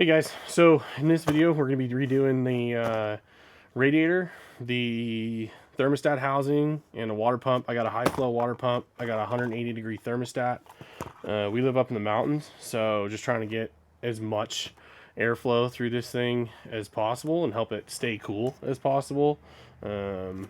Hey guys, so in this video we're going to be redoing the radiator, the thermostat housing, and a water pump. I got a high flow water pump. I got a 180-degree thermostat. We live up in the mountains, so just trying to get as much airflow through this thing as possible and help it stay cool as possible. I've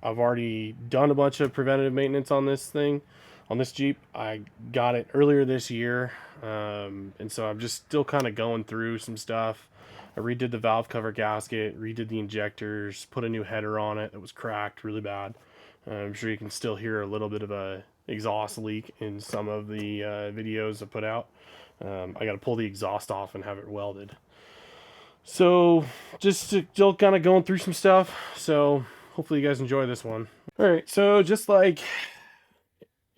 already done a bunch of preventative maintenance on this thing. On this Jeep, I got it earlier this year, and so I'm just still kind of going through some stuff. I redid the valve cover gasket, redid the injectors, put a new header on it that was cracked really bad. I'm sure you can still hear a little bit of a exhaust leak in some of the videos I put out. I got to pull the exhaust off and have it welded. So just still kind of going through some stuff. So hopefully you guys enjoy this one. All right, so just like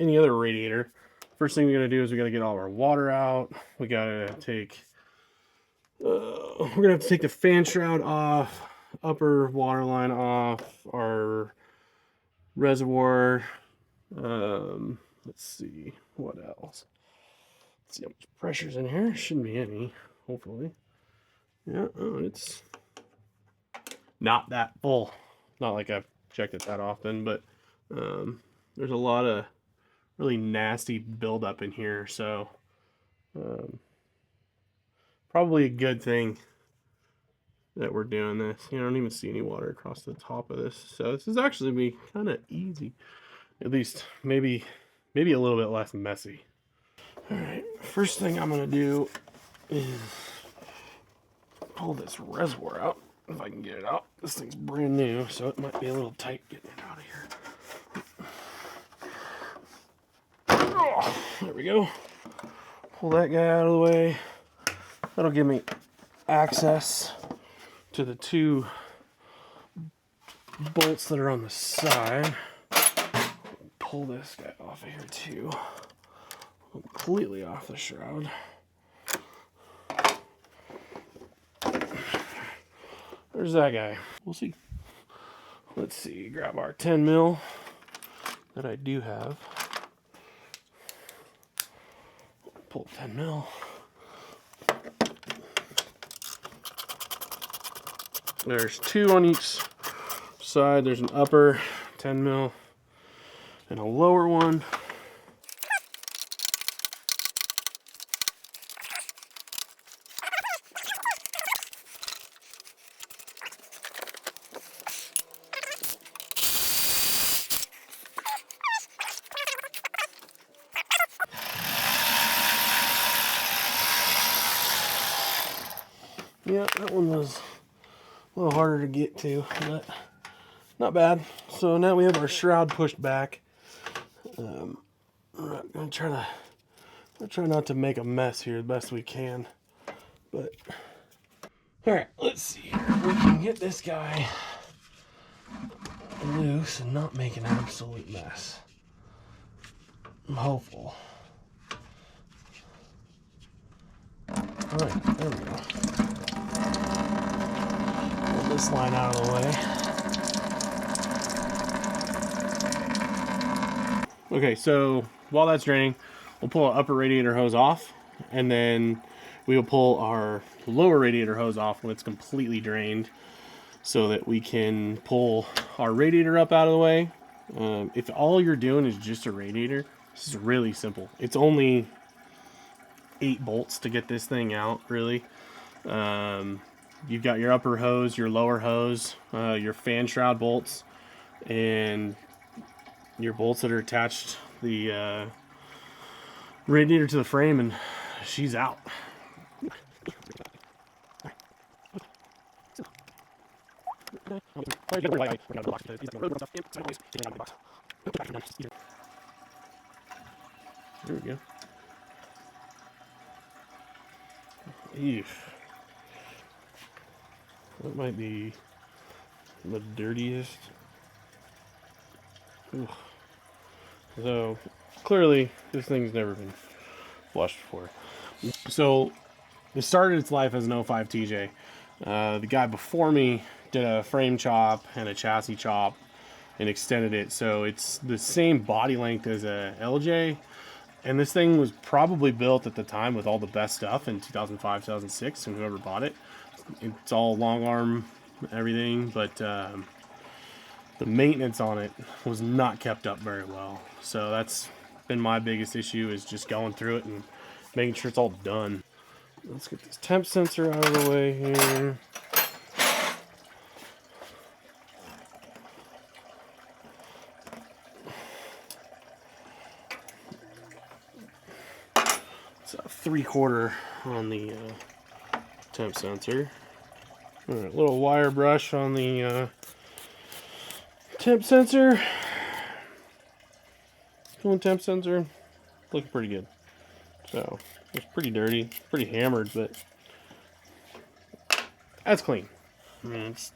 any other radiator, first thing we gotta do is we gotta get all our water out. We gotta take we're gonna have to take the fan shroud off, upper water line off, our reservoir. Let's see what else. Let's see how much pressure's in here. Shouldn't be any, hopefully. Yeah, oh, it's not that full. Not like I've checked it that often, but there's a lot of really nasty buildup in here, so probably a good thing that we're doing this. You know, I don't even see any water across the top of this, so this is actually be kind of easy, at least maybe a little bit less messy. All right, first thing I'm gonna do is pull this reservoir out if I can get it out. This thing's brand new, so it might be a little tight getting it out of here. There we go. Pull that guy out of the way. That'll give me access to the two bolts that are on the side. Pull this guy off of here too. Completely off the shroud. There's that guy. We'll see. Let's see. Grab our 10 mil that I do have. Pull 10 mil. There's two on each side. There's an upper 10 mil and a lower one. Yeah, that one was a little harder to get to, but not bad. So now we have our shroud pushed back. I'm gonna try not to make a mess here the best we can. But all right, let's see here. We can get this guy loose and not make an absolute mess. I'm hopeful. All right, there we go. Pull this line out of the way. Okay, so while that's draining, we'll pull our upper radiator hose off, and then we will pull our lower radiator hose off when it's completely drained, so that we can pull our radiator up out of the way. If all you're doing is just a radiator, this is really simple. It's only 8 bolts to get this thing out, really. You've got your upper hose, your lower hose, your fan shroud bolts, and your bolts that are attached the radiator to the frame, and she's out. There we go. Eesh. That might be the dirtiest. Ooh. So clearly this thing's never been flushed before. So it started its life as an 05 TJ. The guy before me did a frame chop and a chassis chop and extended it, so it's the same body length as a LJ, And this thing was probably built at the time with all the best stuff in 2005, 2006, and whoever bought it. It's all long arm, everything, but the maintenance on it was not kept up very well. So that's been my biggest issue, is just going through it and making sure it's all done. Let's get this temp sensor out of the way here. It's a 3/4 on the temp sensor. All right, little wire brush on the temp sensor. Coolant temp sensor, looking pretty good. So it's pretty dirty, pretty hammered, but that's clean. I mean, it's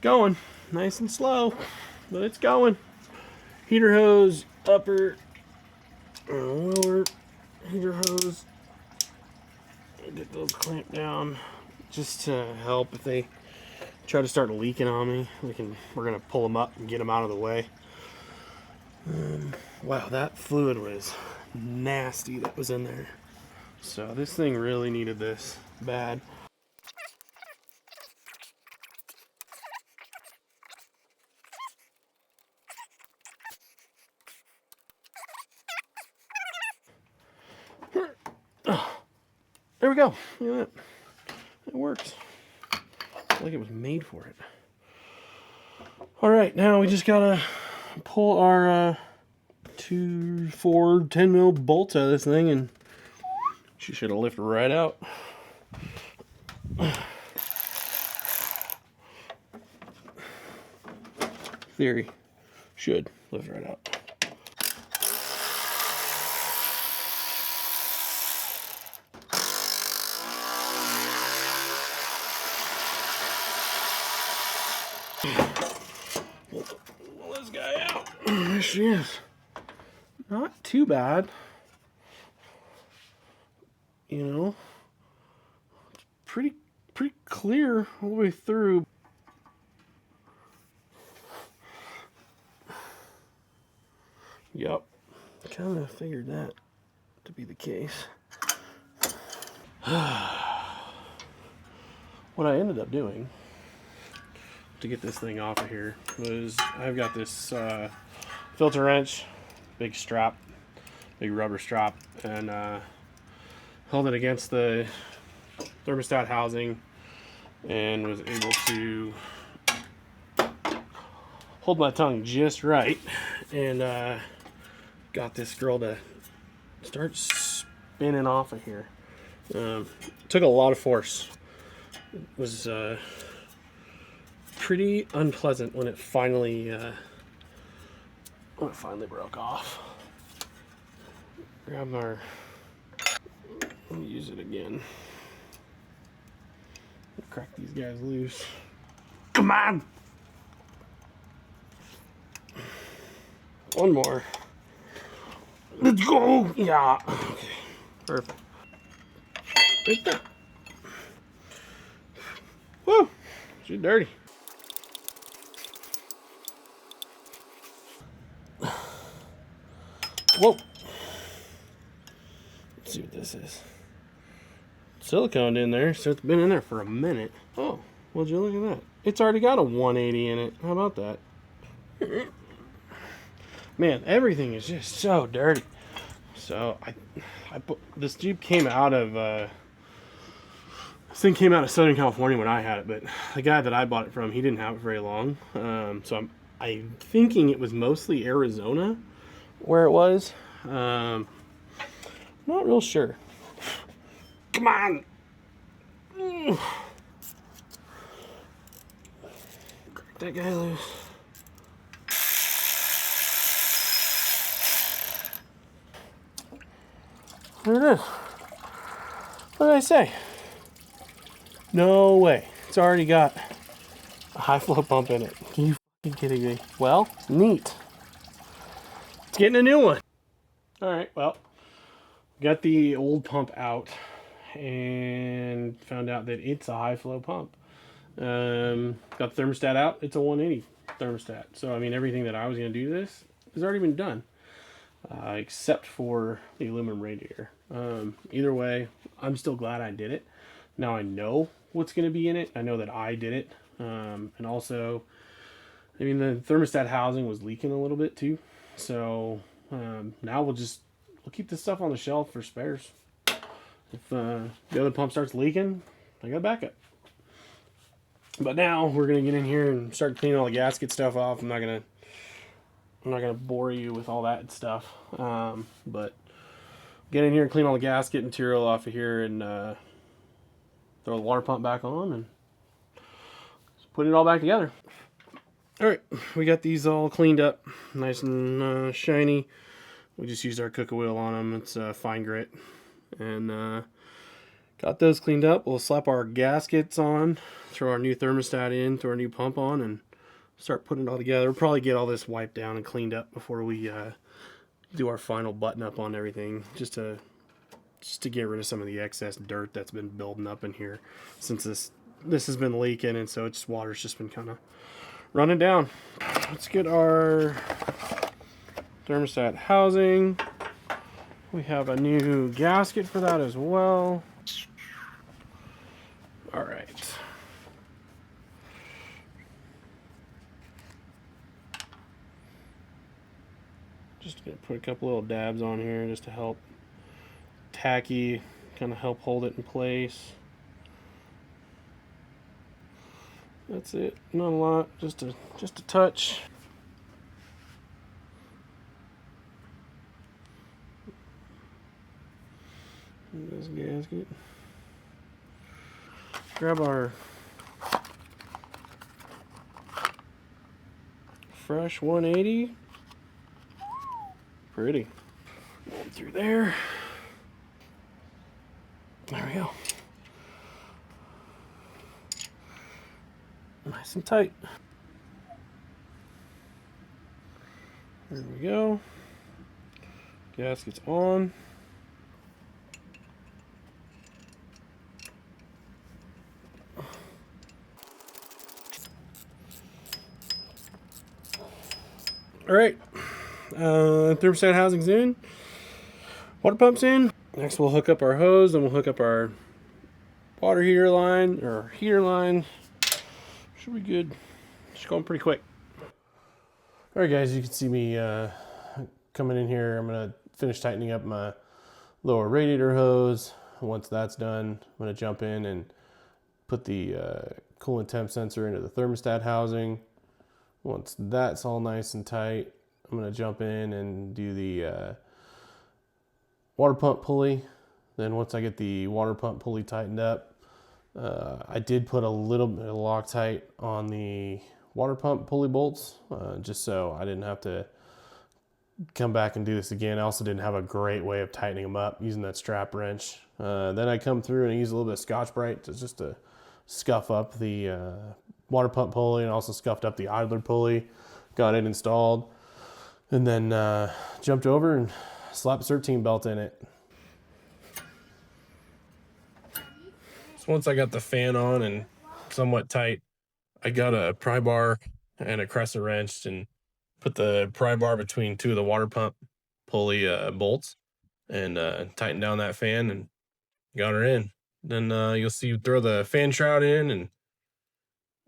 going nice and slow, but it's going. Heater hose, upper, lower heater hose. Get those clamped down just to help if they try to start leaking on me. We're gonna pull them up and get them out of the way. Wow, that fluid was nasty that was in there. So this thing really needed this bad. There we go. Look at that. It works. Like it was made for it. All right, now we just gotta pull our 2, 4, 10 mil bolts out of this thing, and she should have lifted right out. Theory, should lift right out. Pull this guy out. There she is. Not too bad. You know, it's pretty clear all the way through. Yep, kind of figured that to be the case. What I ended up doing to get this thing off of here was, I've got this filter wrench, big strap, big rubber strap, and held it against the thermostat housing and was able to hold my tongue just right, and got this girl to start spinning off of here. Took a lot of force. It was pretty unpleasant when it finally broke off. Grab our, use it again. Crack these guys loose. Come on! One more. Let's go! Yeah. Okay. Perfect. Right there. Woo! She's dirty. Whoa. Let's see what this is. Silicone in there, so it's been in there for a minute. Oh, would you look at that? It's already got a 180 in it. How about that? Man, everything is just so dirty. So I put, this Jeep came out of this thing came out of Southern California when I had it, but the guy that I bought it from, he didn't have it very long. So I'm thinking it was mostly Arizona where it was. Not real sure. Come on. Crack that guy loose. There it is. What did I say? No way. It's already got a high flow pump in it. Are you fucking kidding me? Well, neat. It's getting a new one. Alright, well, got the old pump out and found out that it's a high flow pump. Got the thermostat out, it's a 180. thermostat. So I mean, everything that I was going to do this has already been done, except for the aluminum radiator. Either way, I'm still glad I did it. Now I know what's going to be in it. I know that I did it. And also, I mean, the thermostat housing was leaking a little bit too. So now we'll keep this stuff on the shelf for spares. If the other pump starts leaking, I got backup. But now we're gonna get in here and start cleaning all the gasket stuff off. I'm not gonna bore you with all that stuff. But get in here and clean all the gasket material off of here and throw the water pump back on and put it all back together. All right, we got these all cleaned up, nice and shiny. We just used our cook oil on them. It's fine grit, and got those cleaned up. We'll slap our gaskets on, throw our new thermostat in, throw our new pump on, and start putting it all together. We'll probably get all this wiped down and cleaned up before we do our final button up on everything, just to get rid of some of the excess dirt that's been building up in here since this has been leaking, and so it's water's just been kind of running down. Let's get our thermostat housing. We have a new gasket for that as well. All right. Just gonna put a couple little dabs on here just to help tacky, kind of help hold it in place. That's it. Not a lot. Just a touch. This gasket. Grab our fresh 180. Pretty. Going through there. There we go. Nice and tight. There we go. Gasket's on. All right. Thermostat housing's in. Water pump's in. Next we'll hook up our hose, and we'll hook up our water heater line, or heater line. Should be good. Just going pretty quick. All right, guys, you can see me coming in here. I'm gonna finish tightening up my lower radiator hose. Once that's done, I'm gonna jump in and put the coolant temp sensor into the thermostat housing. Once that's all nice and tight, I'm gonna jump in and do the water pump pulley. Then once I get the water pump pulley tightened up, I did put a little bit of Loctite on the water pump pulley bolts, just so I didn't have to come back and do this again. I also didn't have a great way of tightening them up using that strap wrench. Then I come through and I use a little bit of Scotch-Brite just to scuff up the water pump pulley, and also scuffed up the idler pulley, got it installed, and then jumped over and slapped a 13 belt in it. So once I got the fan on and somewhat tight, I got a pry bar and a crescent wrench and put the pry bar between two of the water pump pulley bolts and tightened down that fan and got her in. Then you'll see you throw the fan shroud in, and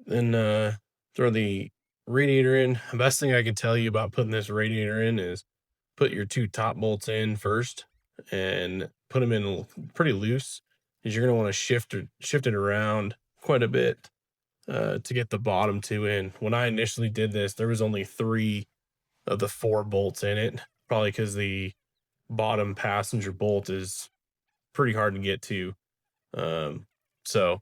then throw the radiator in. The best thing I can tell you about putting this radiator in is put your two top bolts in first and put them in pretty loose, because you're going to want to shift it around quite a bit to get the bottom two in. When I initially did this, there was only 3 of the 4 bolts in it, probably because the bottom passenger bolt is pretty hard to get to. So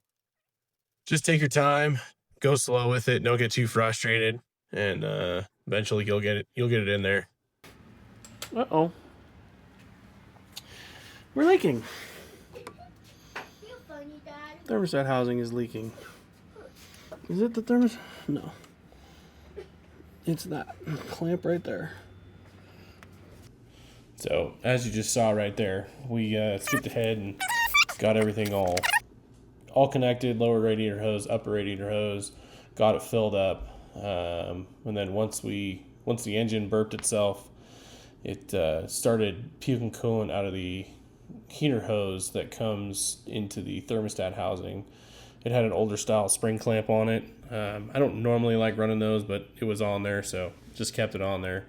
just take your time, go slow with it, don't get too frustrated, and eventually you'll get it in there. Uh-oh. We're leaking. Thermostat housing is leaking. Is it the thermostat? No. It's that clamp right there. So, as you just saw right there, we skipped ahead and got everything all connected, lower radiator hose, upper radiator hose, got it filled up. And then once the engine burped itself, it started puking coolant out of the heater hose that comes into the thermostat housing. It had an older style spring clamp on it. I don't normally like running those, but it was on there, so just kept it on there.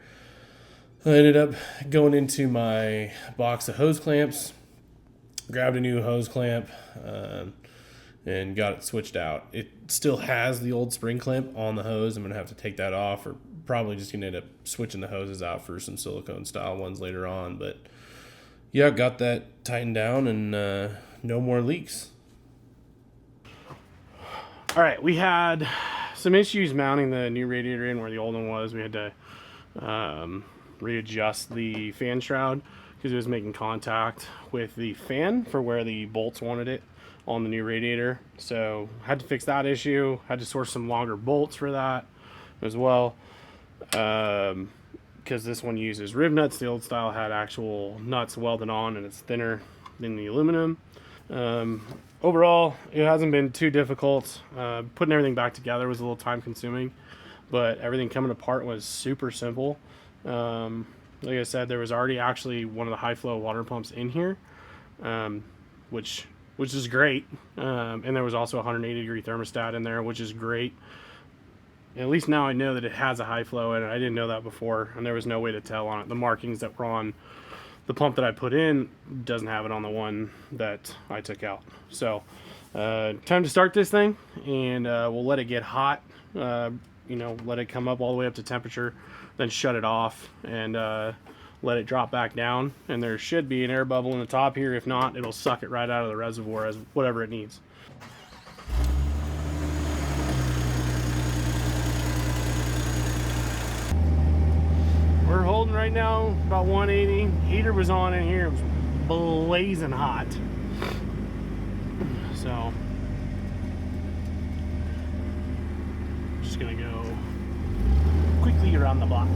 I ended up going into my box of hose clamps, grabbed a new hose clamp, and got it switched out. It still has the old spring clamp on the hose. I'm going to have to take that off, or probably just going to end up switching the hoses out for some silicone style ones later on. But yeah, got that tightened down, and no more leaks. All right, we had some issues mounting the new radiator in where the old one was. We had to readjust the fan shroud because it was making contact with the fan for where the bolts wanted it on the new radiator. So had to fix that issue. Had to source some longer bolts for that as well, because this one uses rib nuts. The old style had actual nuts welded on, and it's thinner than the aluminum. Overall, it hasn't been too difficult. Putting everything back together was a little time consuming, but everything coming apart was super simple. Like I said, there was already actually one of the high flow water pumps in here, which is great. And there was also a 180 degree thermostat in there, which is great. At least now I know that it has a high flow in it. I didn't know that before, and there was no way to tell on it. The markings that were on the pump that I put in doesn't have it on the one that I took out. So time to start this thing, and we'll let it get hot, let it come up all the way up to temperature, then shut it off and let it drop back down. And there should be an air bubble in the top here. If not, it'll suck it right out of the reservoir as whatever it needs. We're holding right now about 180. Heater was on in here. It was blazing hot. So just gonna go quickly around the block.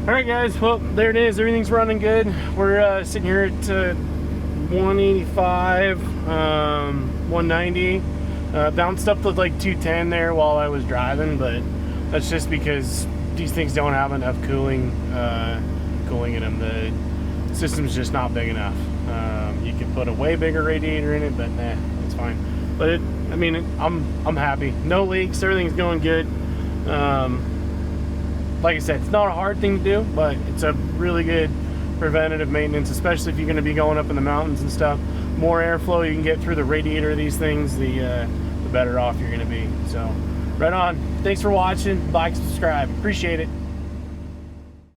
Alright guys, well there it is. Everything's running good. We're sitting here at 185, 190. Bounced up to like 210 there while I was driving, but that's just because these things don't have enough cooling in them. The system's just not big enough. You can put a way bigger radiator in it, but nah, it's fine. But I'm happy. No leaks. Everything's going good. Like I said, it's not a hard thing to do, but it's a really good preventative maintenance, especially if you're going to be going up in the mountains and stuff. More airflow you can get through the radiator of these things, the better off you're going to be. So right on. Thanks for watching. Like, subscribe. Appreciate it.